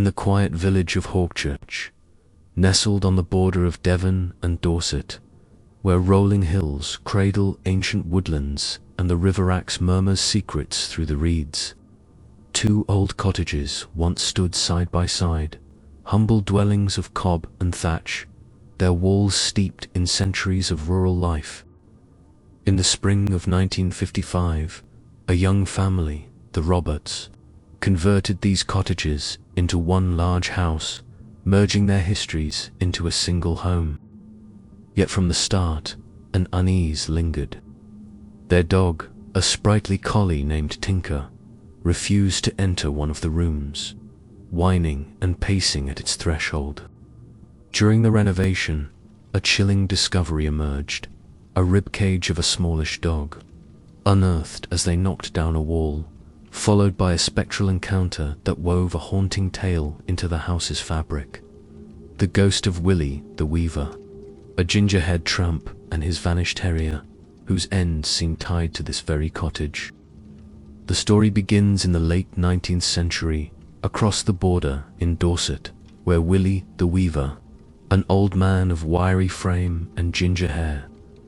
the quiet village of Hawkchurch, nestled on the border of Devon and Dorset, where rolling hills cradle ancient woodlands and the river Axe murmurs secrets through the reeds. Two old cottages once stood side by side, humble dwellings of cob and thatch, their walls steeped in centuries of rural life. In the spring of 1955, a young family, the Roberts, converted these cottages into one large house, merging their histories into a single home. Yet from the start, an unease lingered. Their dog, a sprightly collie named Tinker, refused to enter one of the rooms, whining and pacing at its threshold. During the renovation, a chilling discovery emerged, a ribcage of a smallish dog, unearthed as they knocked down a wall, followed by a spectral encounter that wove a haunting tale into the house's fabric. The ghost of Willie the Weaver, a ginger-haired tramp, and his vanished terrier, whose end seemed tied to this very cottage. The story begins in the late 19th century, across the border in Dorset, where Willie the Weaver, an old man of wiry frame and ginger hair,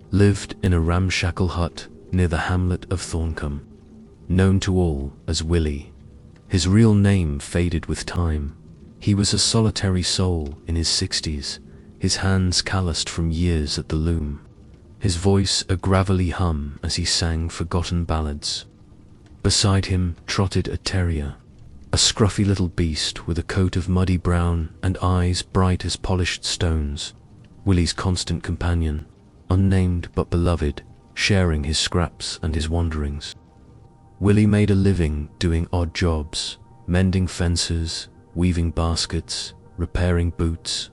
lived in a ramshackle hut near the hamlet of Thorncombe. Known to all as Willie, his real name faded with time. He was a solitary soul in his 60s, his hands calloused from years at the loom, his voice a gravelly hum as he sang forgotten ballads. Beside him trotted a terrier, a scruffy little beast with a coat of muddy brown and eyes bright as polished stones, Willie's constant companion, unnamed but beloved, sharing his scraps and his wanderings. Willie made a living doing odd jobs, mending fences, weaving baskets, repairing boots.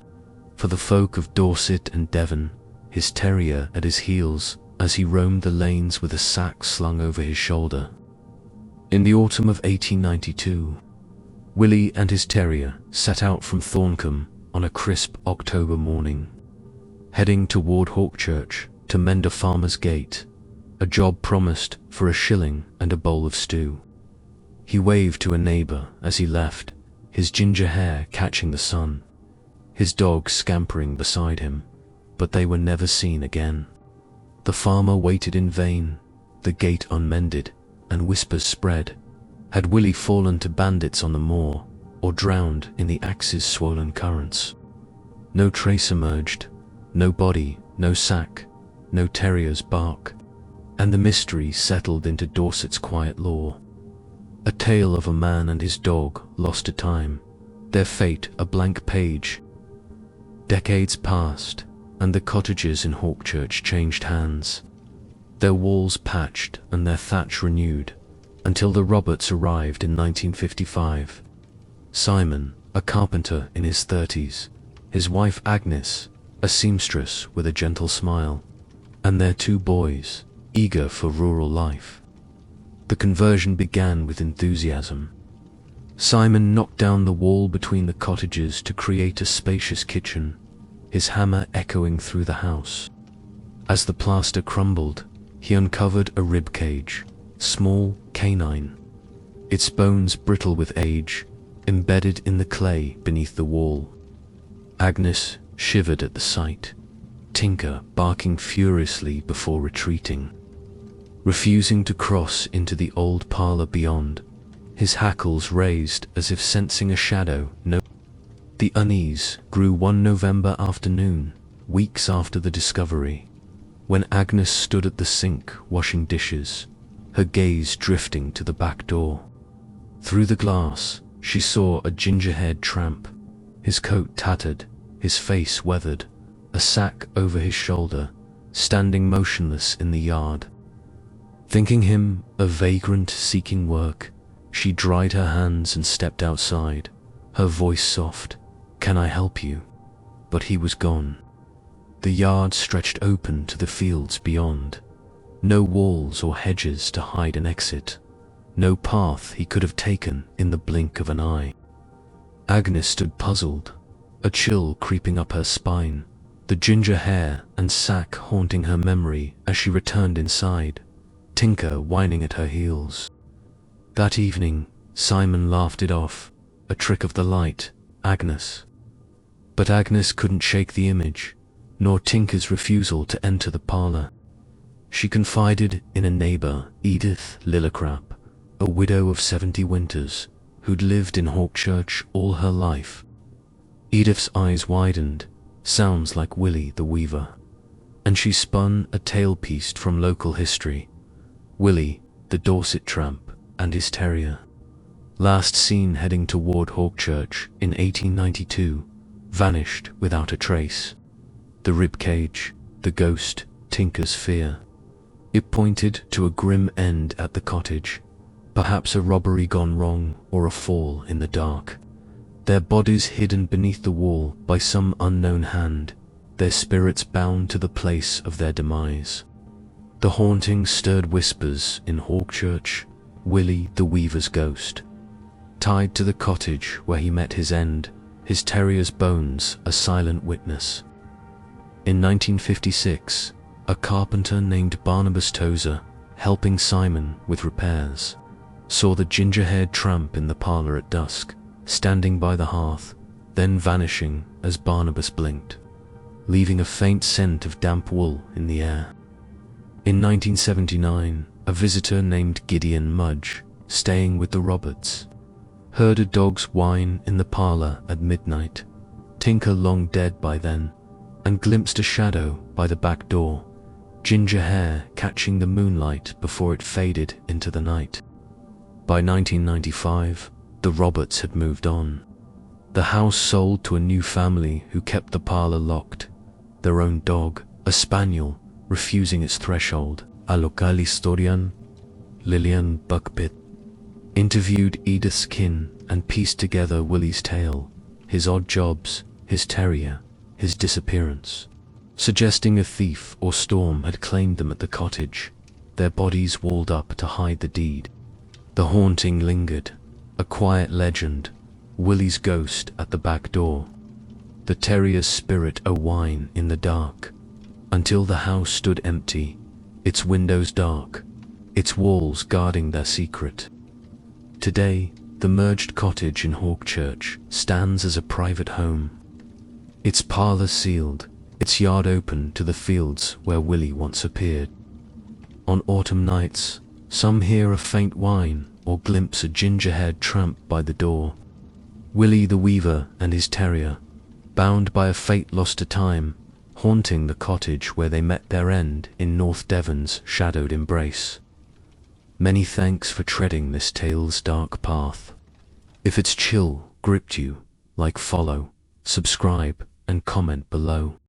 For the folk of Dorset and Devon, his terrier at his heels as he roamed the lanes with a sack slung over his shoulder. In the autumn of 1892, Willie and his terrier set out from Thorncombe on a crisp October morning, heading toward Hawkchurch to mend a farmer's gate, a job promised for a shilling and a bowl of stew. He waved to a neighbour as he left, his ginger hair catching the sun, his dog scampering beside him, but they were never seen again. The farmer waited in vain, the gate unmended, and whispers spread. Had Willie fallen to bandits on the moor, or drowned in the Axe's swollen currents? No trace emerged, no body, no sack, no terrier's bark, and the mystery settled into Dorset's quiet lore. A tale of a man and his dog lost to time, their fate a blank page. Decades passed, and the cottages in Hawkchurch changed hands, their walls patched and their thatch renewed, until the Roberts arrived in 1955. Simon, a carpenter in his 30s, his wife Agnes, a seamstress with a gentle smile, and their two boys, eager for rural life. The conversion began with enthusiasm. Simon knocked down the wall between the cottages to create a spacious kitchen, his hammer echoing through the house. As the plaster crumbled, he uncovered a rib cage, small, canine, its bones brittle with age, embedded in the clay beneath the wall. Agnes shivered at the sight, Tinker barking furiously before retreating, refusing to cross into the old parlour beyond, his hackles raised as if sensing a shadow. The unease grew one November afternoon, weeks after the discovery, when Agnes stood at the sink washing dishes, her gaze drifting to the back door. Through the glass, she saw a ginger-haired tramp, his coat tattered, his face weathered, a sack over his shoulder, standing motionless in the yard. Thinking him a vagrant seeking work, she dried her hands and stepped outside, her voice soft. "Can I help you?" But he was gone. The yard stretched open to the fields beyond. No walls or hedges to hide an exit. No path he could have taken in the blink of an eye. Agnes stood puzzled, a chill creeping up her spine, the ginger hair and sack haunting her memory as she returned inside, Tinker whining at her heels. That evening, Simon laughed it off, a trick of the light, Agnes. But Agnes couldn't shake the image, nor Tinker's refusal to enter the parlour. She confided in a neighbour, Edith Lillicrap, a widow of 70 winters, who'd lived in Hawkchurch all her life. Edith's eyes widened. Sounds like Willie the Weaver. And she spun a tale pieced from local history. Willie, the Dorset tramp, and his terrier. Last seen heading toward Hawkchurch in 1892, vanished without a trace. The ribcage, the ghost, Tinker's fear. It pointed to a grim end at the cottage, perhaps a robbery gone wrong or a fall in the dark. Their bodies hidden beneath the wall by some unknown hand, their spirits bound to the place of their demise. The haunting stirred whispers in Hawkchurch, Willie the Weaver's ghost. Tied to the cottage where he met his end, his terrier's bones a silent witness. In 1956, a carpenter named Barnabas Tozer, helping Simon with repairs, saw the ginger-haired tramp in the parlour at dusk, standing by the hearth, then vanishing as Barnabas blinked, leaving a faint scent of damp wool in the air. In 1979, a visitor named Gideon Mudge, staying with the Roberts, heard a dog's whine in the parlour at midnight, Tinker long dead by then, and glimpsed a shadow by the back door, ginger hair catching the moonlight before it faded into the night. By 1995, the Roberts had moved on. The house sold to a new family who kept the parlour locked, their own dog, a spaniel, refusing its threshold. A local historian, Lillian Buckpitt, interviewed Edith's kin and pieced together Willie's tale, his odd jobs, his terrier, his disappearance, suggesting a thief or storm had claimed them at the cottage, their bodies walled up to hide the deed. The haunting lingered, a quiet legend, Willie's ghost at the back door, the terrier's spirit a whine in the dark, until the house stood empty, its windows dark, its walls guarding their secret. Today, the merged cottage in Hawkchurch stands as a private home, its parlour sealed, its yard open to the fields where Willie once appeared. On autumn nights, some hear a faint whine or glimpse a ginger-haired tramp by the door. Willie the Weaver and his terrier, bound by a fate lost to time, haunting the cottage where they met their end in North Devon's shadowed embrace. Many thanks for treading this tale's dark path. If its chill gripped you, follow, subscribe, and comment below.